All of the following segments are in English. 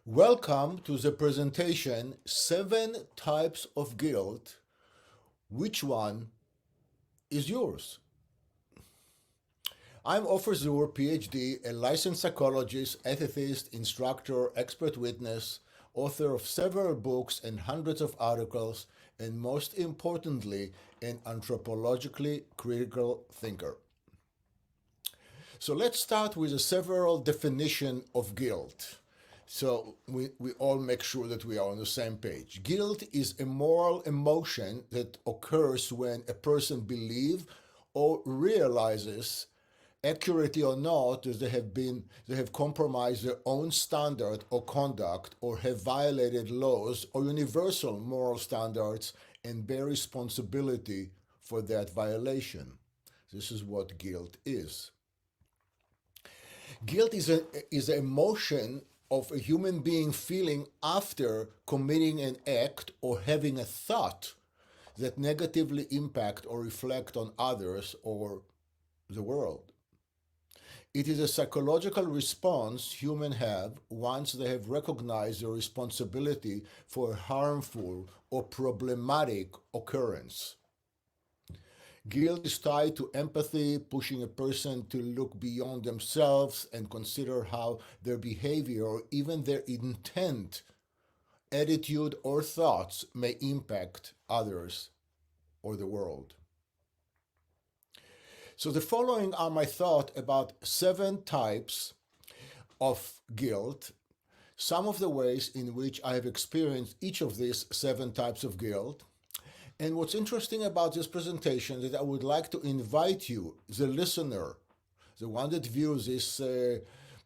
Welcome to the presentation 7 Types of Guilt. Which one is yours? I'm Ofer Zur, PhD, a licensed psychologist, ethicist, instructor, expert witness, author of several books and hundreds of articles, and most importantly, an anthropologically critical thinker. So let's start with a several definition of guilt. So we all make sure that we are on the same page. Guilt is a moral emotion that occurs when a person believes or realizes, accurately or not, that they have compromised their own standard or conduct or have violated laws or universal moral standards and bear responsibility for that violation. This is what guilt is. Guilt is an emotion of a human being feeling after committing an act or having a thought that negatively impact or reflect on others or the world. It is a psychological response humans have once they have recognized their responsibility for a harmful or problematic occurrence. Guilt is tied to empathy, pushing a person to look beyond themselves and consider how their behavior or even their intent, attitude, or thoughts may impact others or the world. So, the following are my thoughts about 7 types of guilt, some of the ways in which I have experienced each of these 7 types of guilt. And what's interesting about this presentation is that I would like to invite you, the listener, the one that views this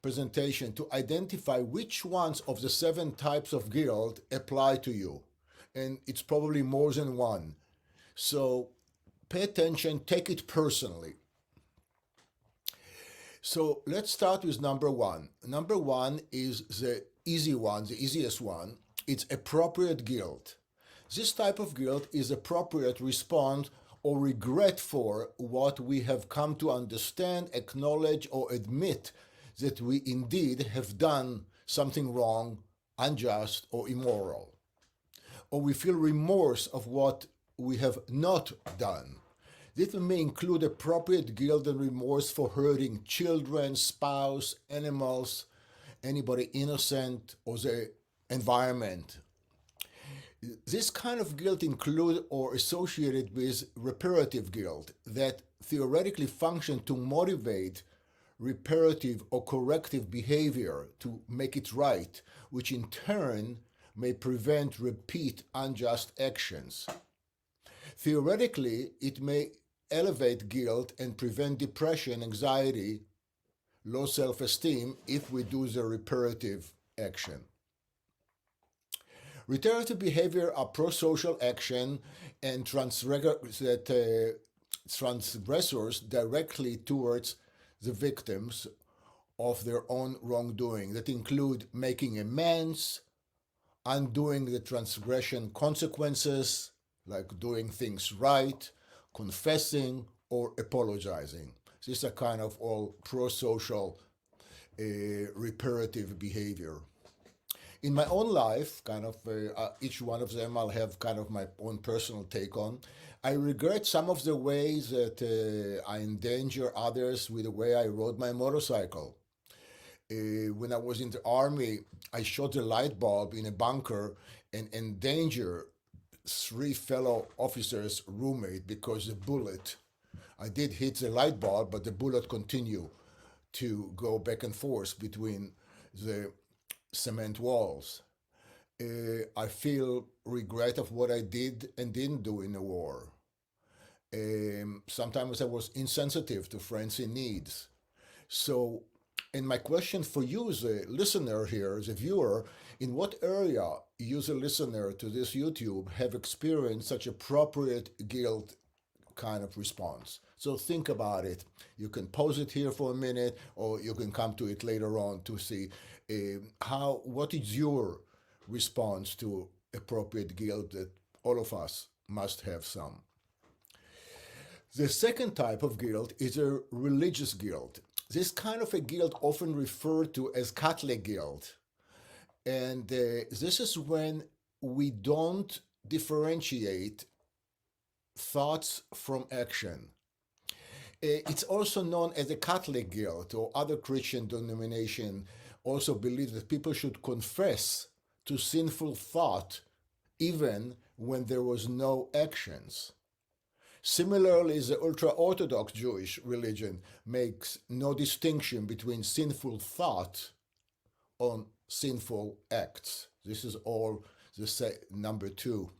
presentation, to identify which ones of the 7 types of guilt apply to you. And it's probably more than one. So pay attention, take it personally. So let's start with number one. Number one is the easy one, the easiest one. It's appropriate guilt. This type of guilt is appropriate response or regret for what we have come to understand, acknowledge, or admit that we indeed have done something wrong, unjust, or immoral. Or we feel remorse of what we have not done. This may include appropriate guilt and remorse for hurting children, spouse, animals, anybody innocent, or the environment. This kind of guilt include or associated with reparative guilt that theoretically function to motivate reparative or corrective behavior to make it right, which in turn may prevent repeat unjust actions. Theoretically, it may elevate guilt and prevent depression, anxiety, low self-esteem if we do the reparative action. Reiterative behavior are pro-social action and transgressors directly towards the victims of their own wrongdoing that include making amends, undoing the transgression consequences, like doing things right, confessing, or apologizing. These are kind of all pro-social reparative behavior. In my own life, each one of them I'll have kind of my own personal take on. I regret some of the ways that I endanger others with the way I rode my motorcycle. When I was in the army, I shot a light bulb in a bunker and endangered 3 fellow officers' roommate because the bullet, I did hit the light bulb, but the bullet continued to go back and forth between the cement walls. I feel regret of what I did and didn't do in the war. Sometimes I was insensitive to friends in needs. So, and my question for you as a listener here, as a viewer, in what area you as a listener to this YouTube have experienced such appropriate guilt kind of response? So think about it. You can pause it here for a minute, or you can come to it later on to see what is your response to appropriate guilt that all of us must have some. The second type of guilt is a religious guilt. This kind of a guilt often referred to as Catholic guilt. And this is when we don't differentiate thoughts from action. It's also known as the Catholic guilt, or other Christian denomination also believe that people should confess to sinful thought even when there was no actions. Similarly, the ultra-Orthodox Jewish religion makes no distinction between sinful thought on sinful acts. This is all number two.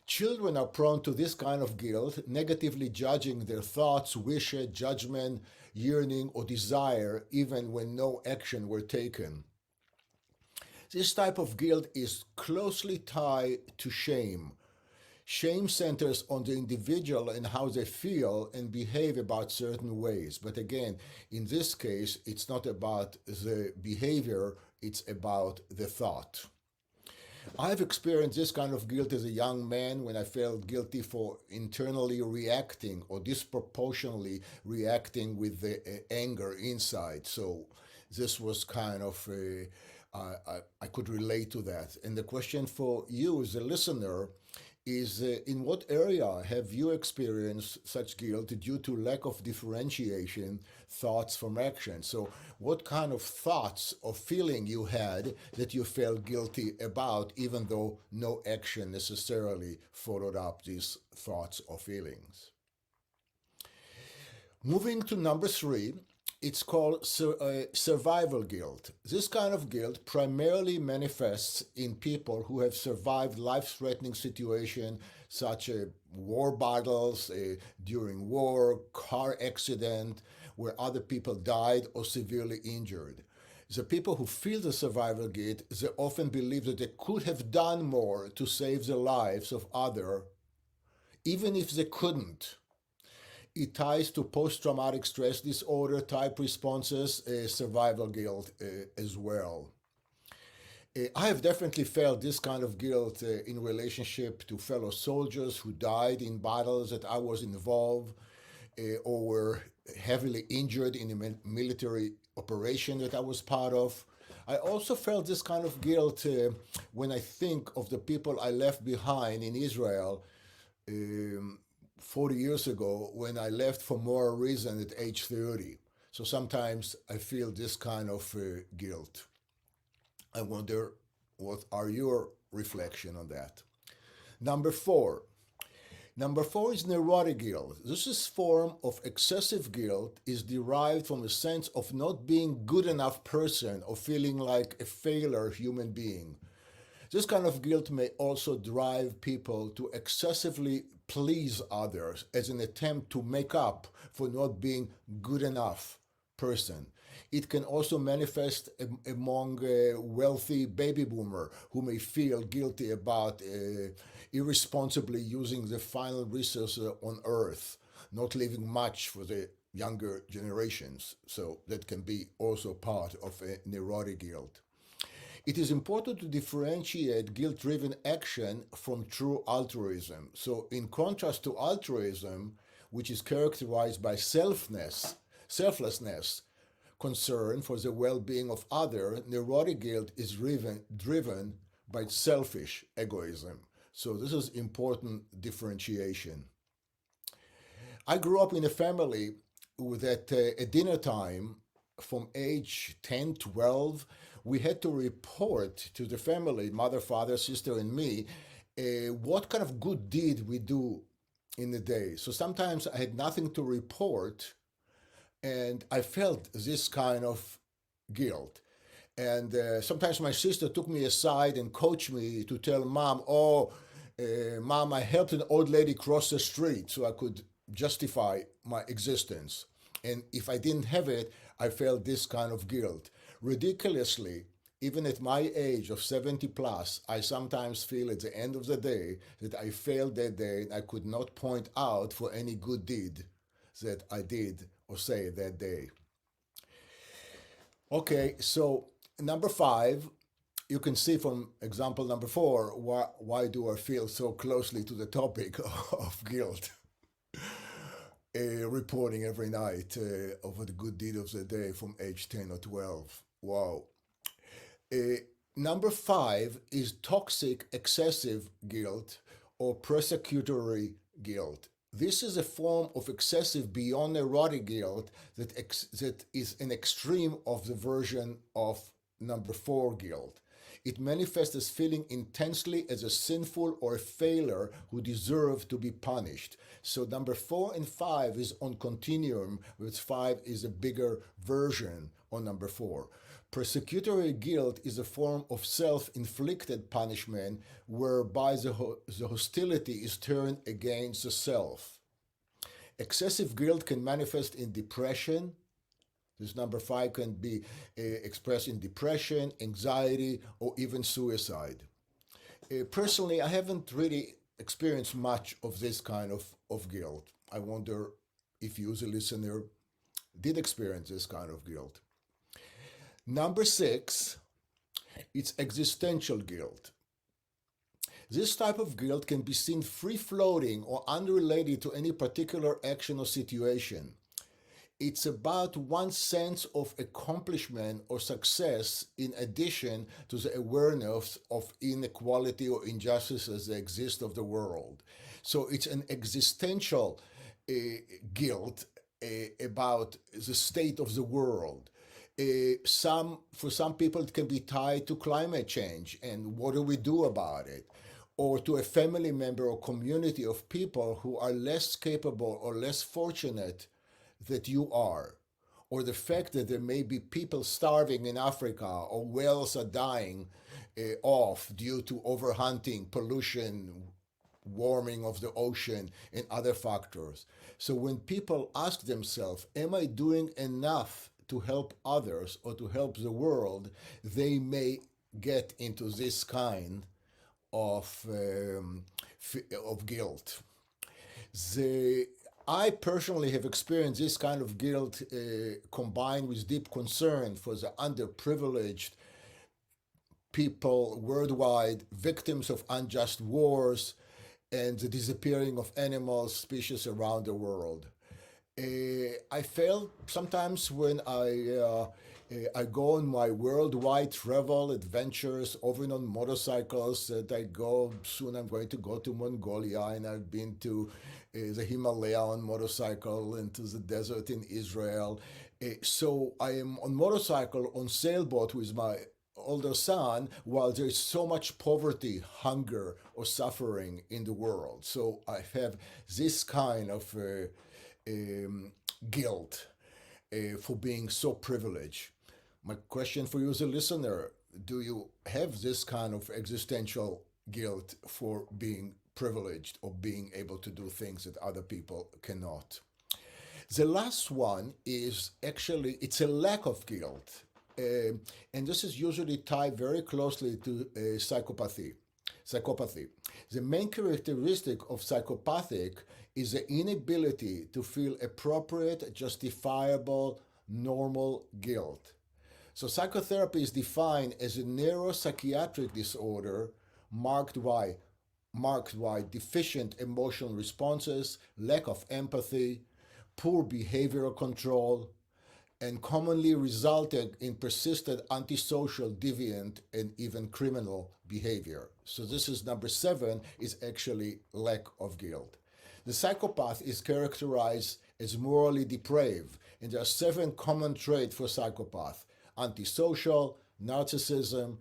Children are prone to this kind of guilt, negatively judging their thoughts, wishes, judgment, yearning, or desire, even when no action were taken. This type of guilt is closely tied to shame. Shame centers on the individual and how they feel and behave about certain ways. But again, in this case, it's not about the behavior, it's about the thought. I've experienced this kind of guilt as a young man when I felt guilty for internally reacting or disproportionately reacting with the anger inside. So this was kind of I could relate to that. And the question for you as a listener is in what area have you experienced such guilt due to lack of differentiation, thoughts from action? So what kind of thoughts or feeling you had that you felt guilty about, even though no action necessarily followed up these thoughts or feelings? Moving to number three, it's called survival guilt. This kind of guilt primarily manifests in people who have survived life-threatening situations such as war battles, during war, car accident, where other people died or severely injured. The people who feel the survival guilt, they often believe that they could have done more to save the lives of others, even if they couldn't. It ties to post-traumatic stress disorder type responses, survival guilt as well. I have definitely felt this kind of guilt in relationship to fellow soldiers who died in battles that I was involved or were heavily injured in a military operation that I was part of. I also felt this kind of guilt when I think of the people I left behind in Israel 40 years ago when I left for moral reason at age 30. So sometimes I feel this kind of guilt. I wonder, what are your reflection on that? Number four. Number four is neurotic guilt. This form of excessive guilt is derived from a sense of not being good enough person or feeling like a failure human being. This kind of guilt may also drive people to excessively please others as an attempt to make up for not being good enough person. It can also manifest among wealthy baby boomer who may feel guilty about irresponsibly using the final resources on earth, not leaving much for the younger generations. So that can be also part of a neurotic guilt. It is important to differentiate guilt-driven action from true altruism. So in contrast to altruism, which is characterized by selflessness, concern for the well-being of others, neurotic guilt is driven by selfish egoism. So this is important differentiation. I grew up in a family that at dinner time, from age 10, 12, we had to report to the family, mother, father, sister, and me, what kind of good deed we do in the day. So sometimes I had nothing to report, and I felt this kind of guilt. And sometimes my sister took me aside and coached me to tell mom, mom, I helped an old lady cross the street so I could justify my existence. And if I didn't have it, I felt this kind of guilt. Ridiculously, even at my age of 70 plus, I sometimes feel at the end of the day that I failed that day and I could not point out for any good deed that I did or say that day. Okay, so number five, you can see from example number four, why do I feel so closely to the topic of guilt? Reporting every night over the good deed of the day from age 10 or 12. Wow. Number 5 is toxic excessive guilt or persecutory guilt. This is a form of excessive beyond erotic guilt that is an extreme of the version of number 4 guilt. It manifests as feeling intensely as a sinful or a failure who deserve to be punished. So number 4 and 5 is on continuum, with 5 is a bigger version on number 4. Persecutory guilt is a form of self-inflicted punishment whereby the hostility is turned against the self. Excessive guilt can manifest in depression. This number 5 can be expressed in depression, anxiety, or even suicide. Personally, I haven't really experienced much of this kind of guilt. I wonder if you, as a listener, did experience this kind of guilt. Number 6, it's existential guilt. This type of guilt can be seen free-floating or unrelated to any particular action or situation. It's about one's sense of accomplishment or success in addition to the awareness of inequality or injustices that exist of the world. So it's an existential guilt about the state of the world. For some people, it can be tied to climate change and what do we do about it, or to a family member or community of people who are less capable or less fortunate that you are, or the fact that there may be people starving in Africa or whales are dying off due to overhunting, pollution, warming of the ocean, and other factors. So when people ask themselves, am I doing enough to help others or to help the world, they may get into this kind of guilt. I personally have experienced this kind of guilt combined with deep concern for the underprivileged people worldwide, victims of unjust wars, and the disappearing of animals, species around the world. I felt sometimes when I go on my worldwide travel adventures, often on motorcycles, that soon I'm going to go to Mongolia, and I've been to the Himalaya on motorcycle and to the desert in Israel. So I am on motorcycle, on sailboat with my older son, while there's so much poverty, hunger, or suffering in the world. So I have this kind of guilt for being so privileged. My question for you as a listener, do you have this kind of existential guilt for being privileged or being able to do things that other people cannot? The last one is actually, it's a lack of guilt. And this is usually tied very closely to psychopathy. The main characteristic of psychopathic is the inability to feel appropriate, justifiable, normal guilt. So psychotherapy is defined as a neuropsychiatric disorder marked by deficient emotional responses, lack of empathy, poor behavioral control, and commonly resulted in persistent antisocial, deviant, and even criminal behavior. So this is number 7, is actually lack of guilt. The psychopath is characterized as morally depraved, and there are 7 common traits for psychopath: antisocial, narcissism,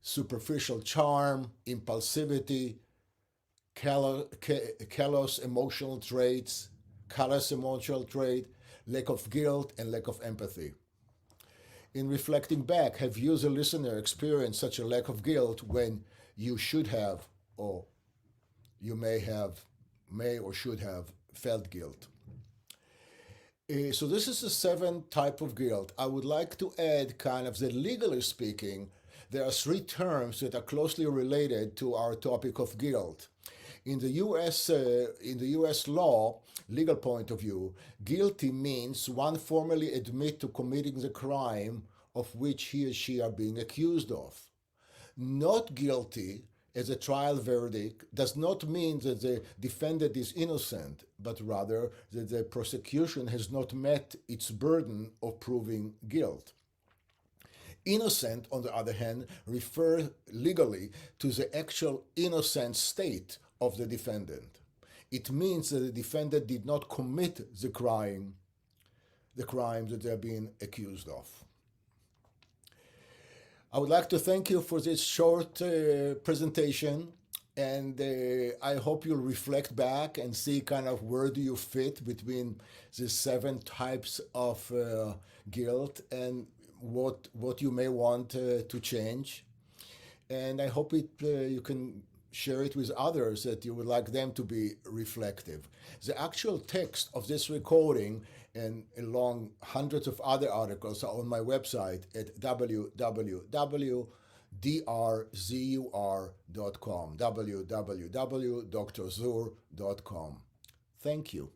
superficial charm, impulsivity, callous emotional traits, lack of guilt, and lack of empathy. In reflecting back, have you as a listener experienced such a lack of guilt when you should have, or you may or should have felt guilt? So this is the 7 type of guilt. I would like to add kind of that legally speaking, there are 3 terms that are closely related to our topic of guilt. In the U.S. law, legal point of view, guilty means one formally admit to committing the crime of which he or she are being accused of. Not guilty as a trial verdict does not mean that the defendant is innocent, but rather that the prosecution has not met its burden of proving guilt. Innocent, on the other hand, refer legally to the actual innocent state of the defendant. It means that the defendant did not commit the crime that they're being accused of. I would like to thank you for this short presentation, and I hope you'll reflect back and see kind of where do you fit between the 7 types of guilt and what you may want to change. And I hope you can share it with others that you would like them to be reflective. The actual text of this recording and along hundreds of other articles are on my website at www.drzur.com, www.drzur.com. Thank you.